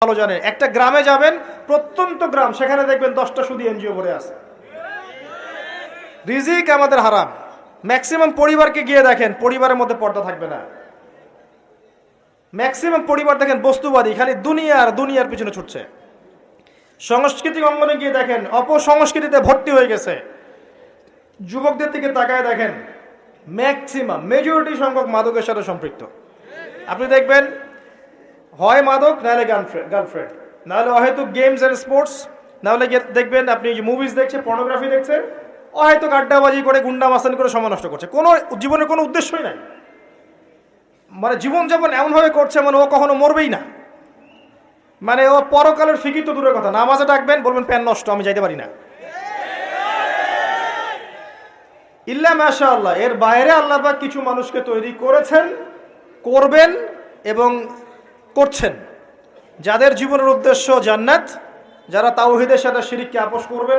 ভালো জানে। একটা গ্রামে যাবেন, প্রত্যন্ত গ্রাম, সেখানে দেখবেন 10টা সুদী এনজিও ভরে আছে। রিজিক আমাদের হারাম। ম্যাক্সিমাম পরিবারকে গিয়ে দেখেন, পরিবারের মধ্যে পর্দা থাকবে না। ম্যাক্সিমাম পরিবার দেখেন বস্তুবাদী, খালি দুনিয়ার পিছনে ছুটছে। সাংস্কৃতিক অঙ্গনে গিয়ে দেখেন অপসংস্কৃতিতে ভর্তি হয়ে গেছে। যুবকদের দিকে তাকায় দেখেন, ম্যাক্সিমাম মেজরিটি সংখ্যক মাদকের সাথে সম্পৃক্ত। আপনি দেখবেন হয় মাদক, নাহলে গার্লফ্রেন্ড, নাহলে হয়তো গেমস অ্যান্ড স্পোর্টস, নাহলে দেখবেন আপনি যে মুভিজ দেখছেন, পর্নোগ্রাফি দেখছেন, হয়তো আড্ডাবাজি করে, গুন্ডা মাস্তানি করে সময় নষ্ট করছে। কোনো জীবনের কোনো উদ্দেশ্যই নাই। মানে জীবনযাপন এমনভাবে করছে মানে ও কখনো মরবেই না। মানে ও পরকালের ফিকির তো দূরের কথা, নামাজে ডাকবেন বলবেন প্যান নষ্ট, আমি যাইতে পারি না। ইল্লা মাশাআল্লাহ, এর বাইরে আল্লাহ পাক কিছু মানুষকে তৈরি করেছেন, করবেন এবং করছেন, যাদের জীবনের উদ্দেশ্য জান্নাত, যারা তাওহীদের সাথে শিরককে আপোস করবে না।